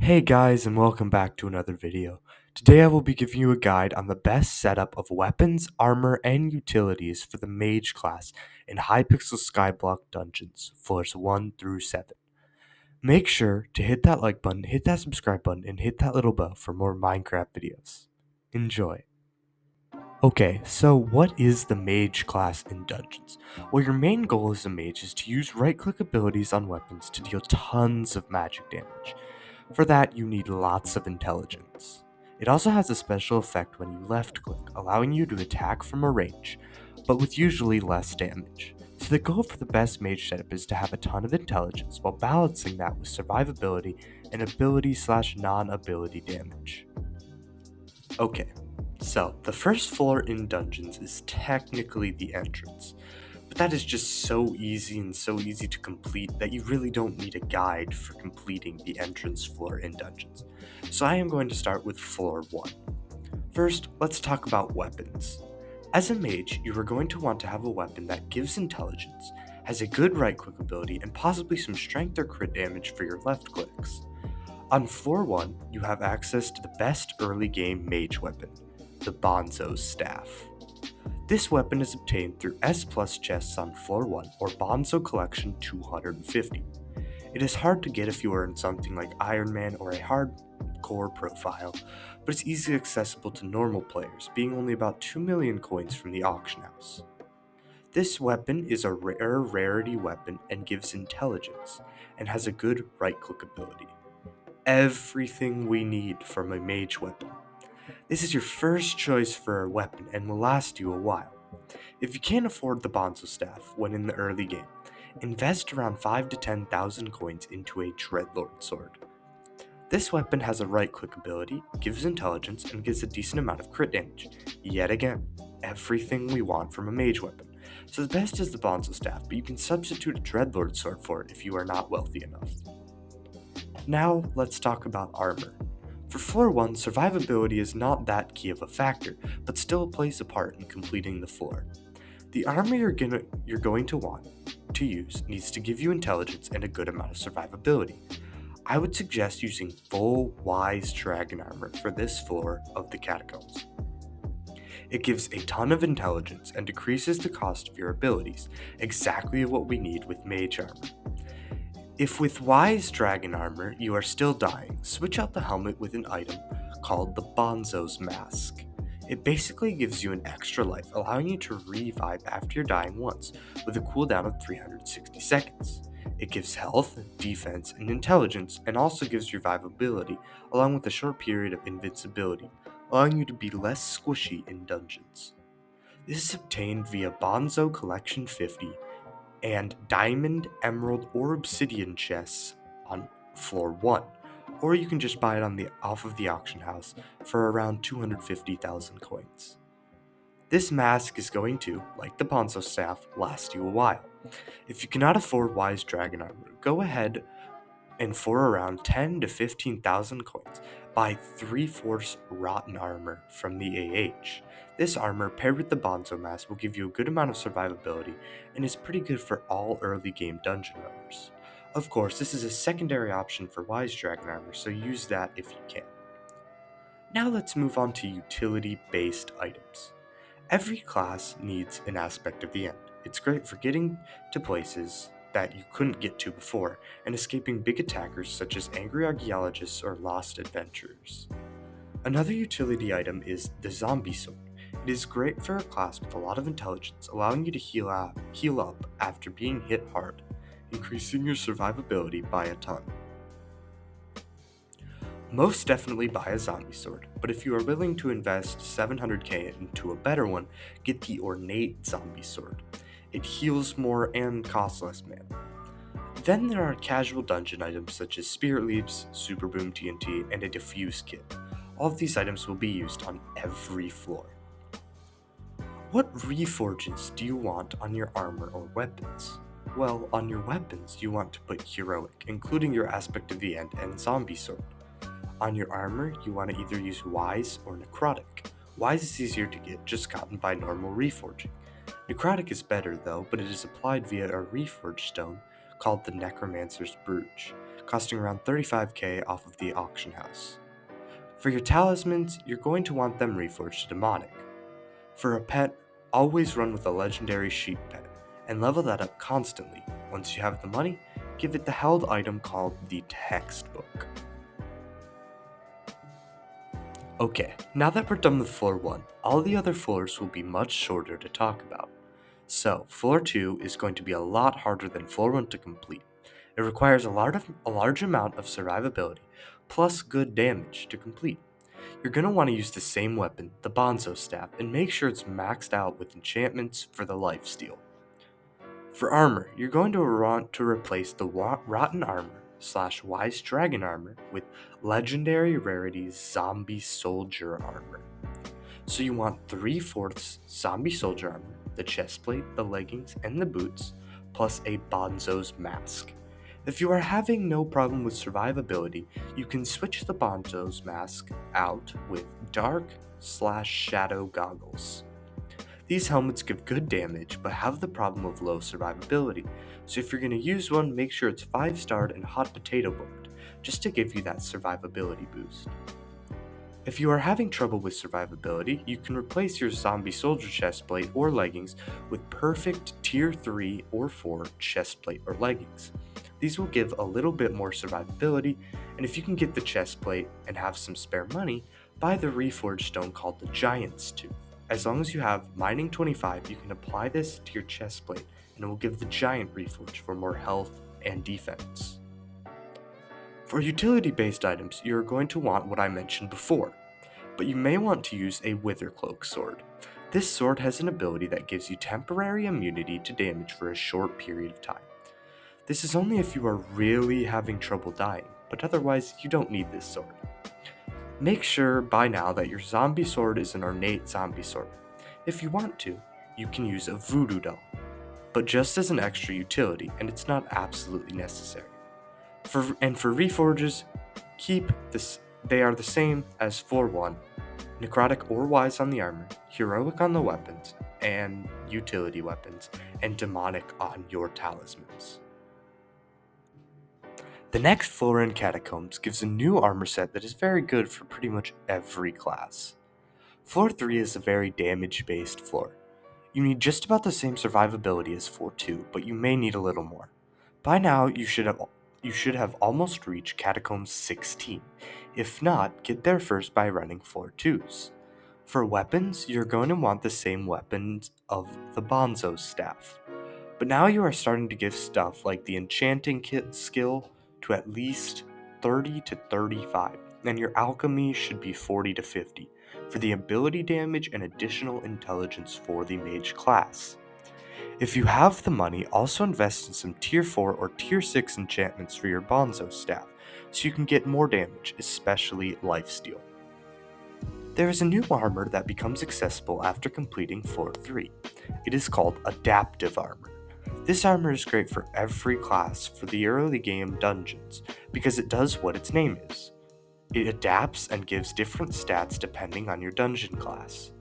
Hey guys, and welcome back to another video. Today I will be giving you a guide on the best setup of weapons, armor, and utilities for the Mage class in Hypixel Skyblock dungeons, floors 1 through 7. Make sure to hit that like button, hit that subscribe button, and hit that little bell for more Minecraft videos. Enjoy. Okay, so what is the Mage class in dungeons? Well, your main goal as a mage is to use right-click abilities on weapons to deal tons of magic damage. For that, you need lots of intelligence. It also has a special effect when you left-click, allowing you to attack from a range, but with usually less damage. So the goal for the best mage setup is to have a ton of intelligence while balancing that with survivability and ability/non-ability damage. Okay, so the first floor in dungeons is technically the entrance. But that is just so easy and so easy to complete that you really don't need a guide for completing the entrance floor in dungeons. So I am going to start with floor 1. First, let's talk about weapons. As a mage, you are going to want to have a weapon that gives intelligence, has a good right click ability, and possibly some strength or crit damage for your left clicks. On floor 1, you have access to the best early game mage weapon, the Bonzo's Staff. This weapon is obtained through S+ chests on floor 1 or Bonzo Collection 250. It is hard to get if you are in something like Iron Man or a hardcore profile, but it's easily accessible to normal players, being only about 2 million coins from the auction house. This weapon is a rare rarity weapon and gives intelligence, and has a good right-click ability. Everything we need from a mage weapon. This is your first choice for a weapon and will last you a while. If you can't afford the Bonzo Staff when in the early game, invest around 5 to 10,000 coins into a Dreadlord Sword. This weapon has a right-click ability, gives intelligence, and gives a decent amount of crit damage. Yet again, everything we want from a mage weapon. So the best is the Bonzo Staff, but you can substitute a Dreadlord Sword for it if you are not wealthy enough. Now let's talk about armor. For floor 1, survivability is not that key of a factor, but still plays a part in completing the floor. The armor you're going to want to use needs to give you intelligence and a good amount of survivability. I would suggest using full Wise Dragon armor for this floor of the Catacombs. It gives a ton of intelligence and decreases the cost of your abilities, exactly what we need with mage armor. If with Wise Dragon armor you are still dying, switch out the helmet with an item called the Bonzo's Mask. It basically gives you an extra life, allowing you to revive after you're dying once, with a cooldown of 360 seconds. It gives health, defense, and intelligence, and also gives revivability, along with a short period of invincibility, allowing you to be less squishy in dungeons. This is obtained via Bonzo Collection 50 and Diamond, Emerald, or Obsidian chests on floor 1, or you can just buy it off of the auction house for around 250,000 coins. This mask is going to, like the Bonzo Staff, last you a while. If you cannot afford Wise Dragon armor, go ahead and for around 10 to 15,000 coins, buy 3/4 Rotten armor from the AH. This armor, paired with the Bonzo Mask, will give you a good amount of survivability and is pretty good for all early game dungeon runners. Of course, this is a secondary option for Wise Dragon armor, so use that if you can. Now let's move on to utility-based items. Every class needs an aspect of the end. It's great for getting to places that you couldn't get to before, and escaping big attackers such as angry archaeologists or lost adventurers. Another utility item is the Zombie Sword. It is great for a class with a lot of intelligence, allowing you to heal up after being hit hard, increasing your survivability by a ton. Most definitely buy a Zombie Sword, but if you are willing to invest 700k into a better one, get the Ornate Zombie Sword. It heals more and costs less mana. Then there are casual dungeon items such as Spirit Leaps, Super Boom TNT, and a Diffuse Kit. All of these items will be used on every floor. What reforges do you want on your armor or weapons? Well, on your weapons you want to put Heroic, including your Aspect of the End and Zombie Sword. On your armor, you want to either use Wise or Necrotic. Wise is easier to get, just gotten by normal reforging. Necrotic is better though, but it is applied via a reforged stone called the Necromancer's Brooch. costing around 35k off of the auction house. For your talismans, you're going to want them reforged to demonic. For a pet, always run with a legendary sheep pet, and level that up constantly. Once you have the money, give it the held item called the textbook. Okay, now that we're done with floor 1, all the other floors will be much shorter to talk about. So, floor 2 is going to be a lot harder than floor 1 to complete. It requires a large amount of survivability, plus good damage to complete. You're going to want to use the same weapon, the Bonzo Staff, and make sure it's maxed out with enchantments for the lifesteal. For armor, you're going to want to replace the Rotten Armor / Wise Dragon Armor with Legendary Rarities Zombie Soldier Armor. So you want 3/4 Zombie Soldier Armor, the chestplate, the leggings, and the boots, plus a Bonzo's Mask. If you are having no problem with survivability, you can switch the Bonzo's Mask out with Dark/Shadow Goggles. These helmets give good damage, but have the problem of low survivability, so if you're going to use one, make sure it's 5-starred and hot potato booked, just to give you that survivability boost. If you are having trouble with survivability, you can replace your Zombie Soldier chestplate or leggings with perfect Tier 3 or 4 chestplate or leggings. These will give a little bit more survivability, and if you can get the chestplate and have some spare money, buy the reforged stone called the Giant's Tooth. As long as you have Mining 25, you can apply this to your chestplate, and it will give the Giant Reforge for more health and defense. For utility-based items, you're going to want what I mentioned before, but you may want to use a Withercloak sword. This sword has an ability that gives you temporary immunity to damage for a short period of time. This is only if you are really having trouble dying, but otherwise you don't need this sword. Make sure by now that your zombie sword is an ornate zombie sword. If you want to, you can use a voodoo doll, but just as an extra utility, and it's not absolutely necessary. For reforges, keep this. They are the same as floor 1, necrotic or wise on the armor, heroic on the weapons, and utility weapons, and demonic on your talismans. The next floor in Catacombs gives a new armor set that is very good for pretty much every class. Floor 3 is a very damage-based floor. You need just about the same survivability as floor 2, but you may need a little more. By now, you should have almost reached Catacombs 16. If not, get there first by running floor 2s. For weapons, you're going to want the same weapons of the Bonzo's Staff. But now you are starting to give stuff like the Enchanting skill to at least 30 to 35, and your alchemy should be 40 to 50 for the ability damage and additional intelligence for the mage class. If you have the money, also invest in some tier 4 or tier 6 enchantments for your Bonzo staff, so you can get more damage, especially lifesteal. There is a new armor that becomes accessible after completing floor 3. It is called Adaptive Armor. This armor is great for every class for the early game dungeons, because it does what its name is. It adapts and gives different stats depending on your dungeon class.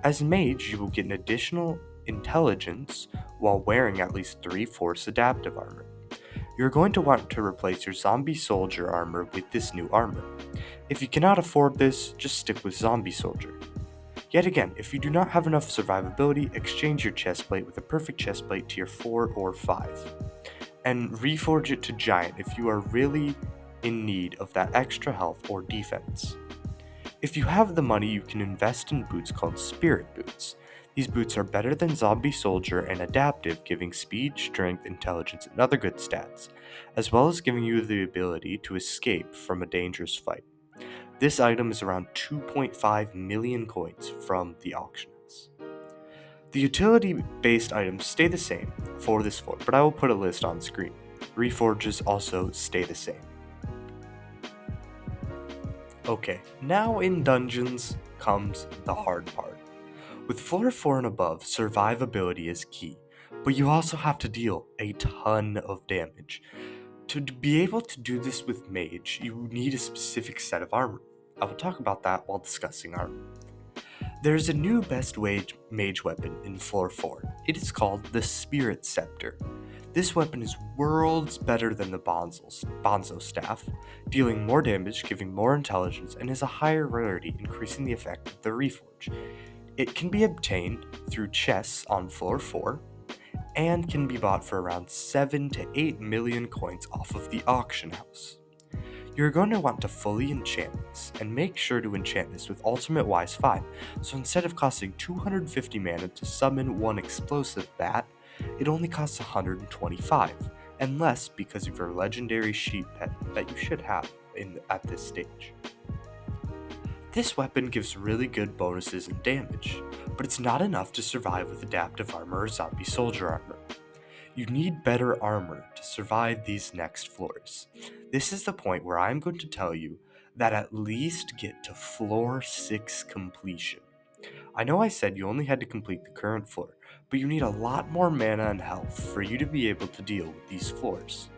As mage, you will get an additional intelligence while wearing at least 3 force adaptive armor. You're going to want to replace your zombie soldier armor with this new armor. If you cannot afford this, just stick with zombie soldier. Yet again, if you do not have enough survivability, exchange your chestplate with a perfect chestplate tier 4 or 5. And reforge it to giant if you are really in need of that extra health or defense. If you have the money, you can invest in boots called Spirit Boots. These boots are better than Zombie Soldier and adaptive, giving speed, strength, intelligence, and other good stats, as well as giving you the ability to escape from a dangerous fight. This item is around 2.5 million coins from the auction house. The utility-based items stay the same for this floor, but I will put a list on screen. Reforges also stay the same. Okay, now in dungeons comes the hard part. With floor 4 and above, survivability is key, but you also have to deal a ton of damage. To be able to do this with mage, you need a specific set of armor. I will talk about that while discussing armor. There is a new best mage weapon in floor 4. It is called the Spirit Scepter. This weapon is worlds better than the Bonzo staff, dealing more damage, giving more intelligence, and is a higher rarity, increasing the effect of the reforge. It can be obtained through chests on floor 4, and can be bought for around 7 to 8 million coins off of the auction house. You're going to want to fully enchant this, and make sure to enchant this with Ultimate Wise 5, so instead of costing 250 mana to summon one explosive bat, it only costs 125, and less because of your legendary sheep pet that you should have at this stage. This weapon gives really good bonuses and damage, but it's not enough to survive with adaptive armor or zombie soldier armor. You need better armor to survive these next floors. This is the point where I'm going to tell you that at least get to floor 6 completion. I know I said you only had to complete the current floor, but you need a lot more mana and health for you to be able to deal with these floors.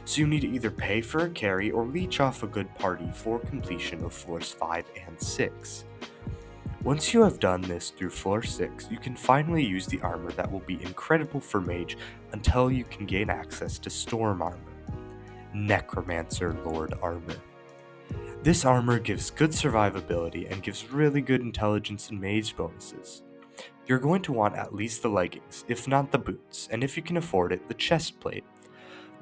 So you need to either pay for a carry or leech off a good party for completion of floors 5 and 6. Once you have done this through floor 6, you can finally use the armor that will be incredible for Mage until you can gain access to Storm armor, Necromancer Lord armor. This armor gives good survivability and gives really good intelligence and Mage bonuses. You're going to want at least the leggings, if not the boots, and if you can afford it, the chest plate.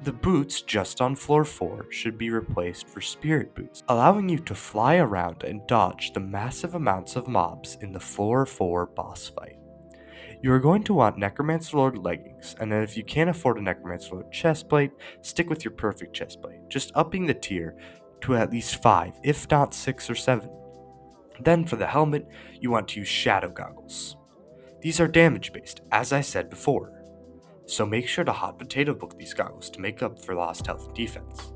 The boots just on floor 4 should be replaced for spirit boots, allowing you to fly around and dodge the massive amounts of mobs in the floor 4 boss fight. You are going to want Necromancer Lord leggings, and then if you can't afford a Necromancer Lord chestplate, stick with your perfect chestplate, just upping the tier to at least 5, if not 6 or 7. Then for the helmet, you want to use Shadow Goggles. These are damage based, as I said before, so make sure to hot potato book these goggles to make up for lost health and defense.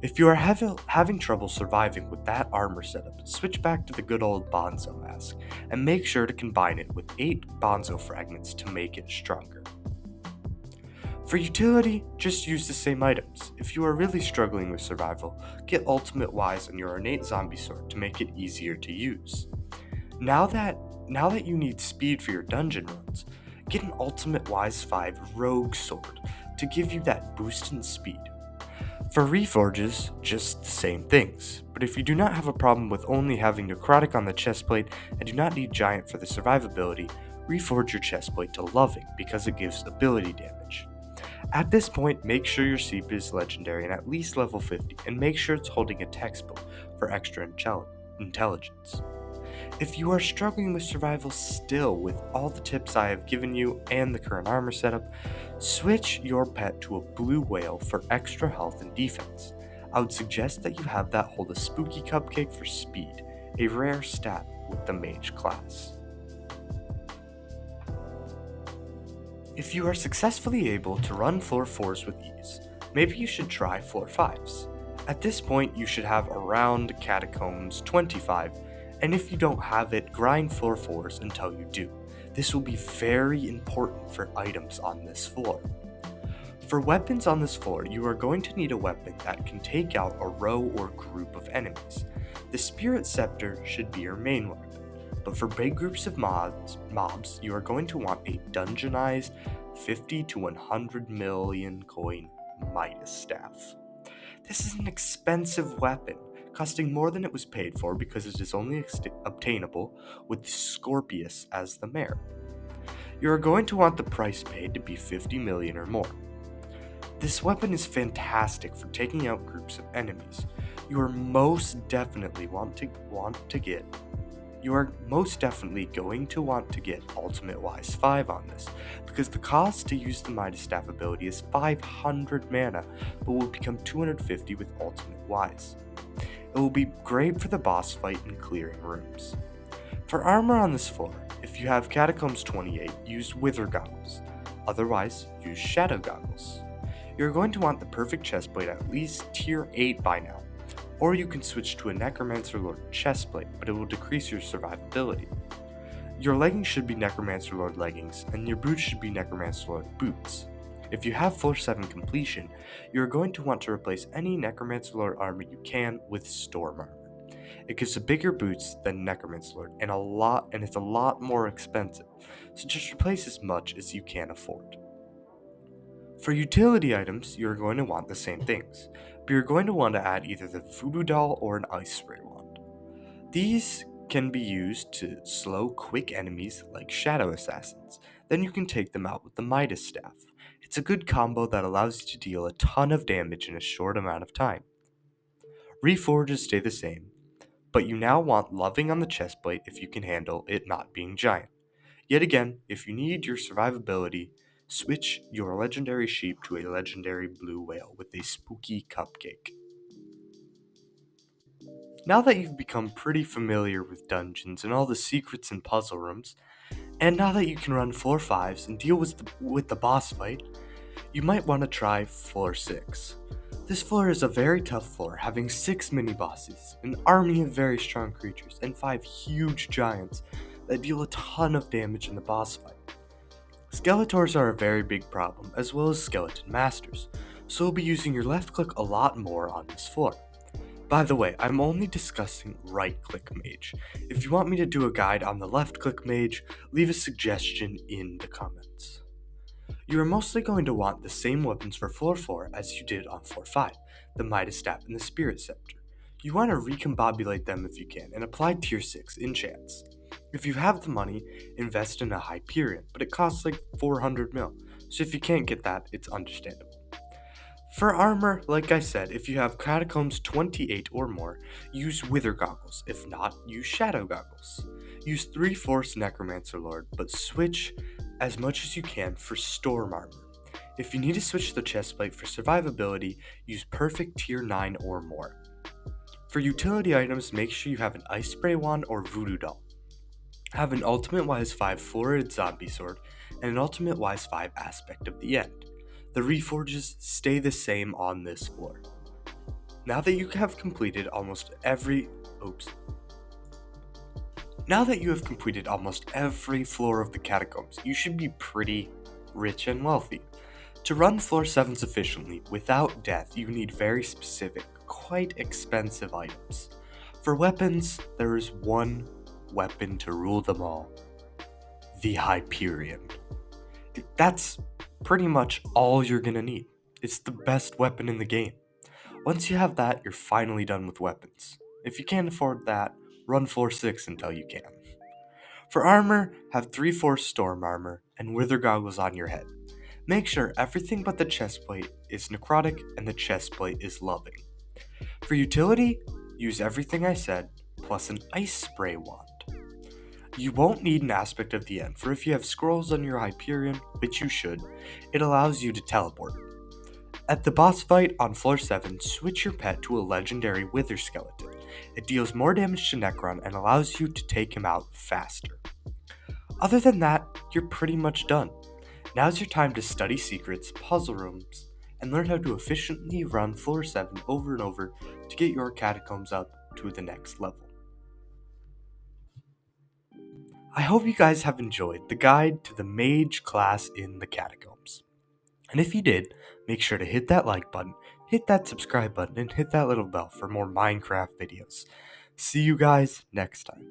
If you are having trouble surviving with that armor setup, switch back to the good old Bonzo mask, and make sure to combine it with 8 Bonzo fragments to make it stronger. For utility, just use the same items. If you are really struggling with survival, get Ultimate Wise and your Innate Zombie Sword to make it easier to use. Now that you need speed for your dungeon runs, get an Ultimate Wise 5 Rogue Sword to give you that boost in speed. For reforges, just the same things, but if you do not have a problem with only having Necrotic on the chestplate and do not need Giant for the survivability, reforge your chestplate to Loving because it gives ability damage. At this point, make sure your Seep is legendary and at least level 50, and make sure it's holding a textbook for extra intelligence. If you are struggling with survival still with all the tips I have given you and the current armor setup, switch your pet to a blue whale for extra health and defense. I would suggest that you have that hold a spooky cupcake for speed, a rare stat with the Mage class. If you are successfully able to run floor 4s with ease, maybe you should try floor 5s. At this point, you should have around Catacombs 25, and if you don't have it, grind floor 4s until you do. This will be very important for items on this floor. For weapons on this floor, you are going to need a weapon that can take out a row or group of enemies. The Spirit Scepter should be your main weapon. But for big groups of mobs, you are going to want a dungeonized 50 to 100 million coin Midas Staff. This is an expensive weapon, costing more than it was paid for because it is only obtainable with Scorpius as the mare. You are going to want the price paid to be 50 million or more. This weapon is fantastic for taking out groups of enemies. You are most definitely going to want to get Ultimate Wise 5 on this, because the cost to use the Midas Staff ability is 500 mana, but will become 250 with Ultimate Wise. It will be great for the boss fight and clearing rooms. For armor on this floor, if you have Catacombs 28, use Wither Goggles, otherwise use Shadow Goggles. You're going to want the perfect chestplate at least tier 8 by now, or you can switch to a Necromancer Lord chestplate, but it will decrease your survivability. Your leggings should be Necromancer Lord leggings, and your boots should be Necromancer Lord boots. If you have floor 7 completion, you're going to want to replace any Necromancer Lord armor you can with Storm armor. It gives a bigger boots than Necromancer Lord, and it's a lot more expensive, so just replace as much as you can afford. For utility items, you're going to want the same things, but you're going to want to add either the voodoo doll or an ice spray wand. These can be used to slow quick enemies like shadow assassins. Then you can take them out with the Midas staff. It's a good combo that allows you to deal a ton of damage in a short amount of time. Reforges stay the same, but you now want loving on the chestplate if you can handle it not being giant. Yet again, if you need your survivability, switch your legendary sheep to a legendary blue whale with a spooky cupcake. Now that you've become pretty familiar with dungeons and all the secrets and puzzle rooms, and now that you can run floor 5s and deal with the boss fight, you might want to try floor 6. This floor is a very tough floor, having 6 mini-bosses, an army of very strong creatures, and 5 huge giants that deal a ton of damage in the boss fight. Skeletors are a very big problem, as well as skeleton masters, so you'll be using your left click a lot more on this floor. By the way, I'm only discussing right-click mage. If you want me to do a guide on the left-click mage, leave a suggestion in the comments. You are mostly going to want the same weapons for floor 4 as you did on floor 5, the Midas Staff and the Spirit Scepter. You want to recombobulate them if you can, and apply tier 6 enchants. If you have the money, invest in a Hyperion, but it costs like 400 mil, so if you can't get that, it's understandable. For armor, like I said, if you have Catacombs 28 or more, use Wither Goggles. If not, use Shadow Goggles. Use 3/4 Necromancer Lord, but switch as much as you can for Storm Armor. If you need to switch the chestplate for survivability, use Perfect Tier 9 or more. For utility items, make sure you have an Ice Spray Wand or Voodoo Doll. Have an Ultimate Wise 5 Florid Zombie Sword and an Ultimate Wise 5 Aspect of the End. The reforges stay the same on this floor. Now that you have completed almost every floor of the Catacombs, you should be pretty rich and wealthy. To run floor 7s efficiently without death, you need very specific, quite expensive items. For weapons, there is one weapon to rule them all: the Hyperion. That's pretty much all you're gonna need. It's the best weapon in the game. Once you have that, you're finally done with weapons. If you can't afford that, run floor 6 until you can. For armor, have 3/4 storm armor and wither goggles on your head. Make sure everything but the chestplate is necrotic and the chestplate is loving. For utility, use everything I said, plus an ice spray wand. You won't need an aspect of the end, for if you have scrolls on your Hyperion, which you should, it allows you to teleport. At the boss fight on floor 7, switch your pet to a legendary Wither Skeleton. It deals more damage to Necron and allows you to take him out faster. Other than that, you're pretty much done. Now's your time to study secrets, puzzle rooms, and learn how to efficiently run floor 7 over and over to get your Catacombs up to the next level. I hope you guys have enjoyed the guide to the mage class in the Catacombs. And if you did, make sure to hit that like button, hit that subscribe button, and hit that little bell for more Minecraft videos. See you guys next time.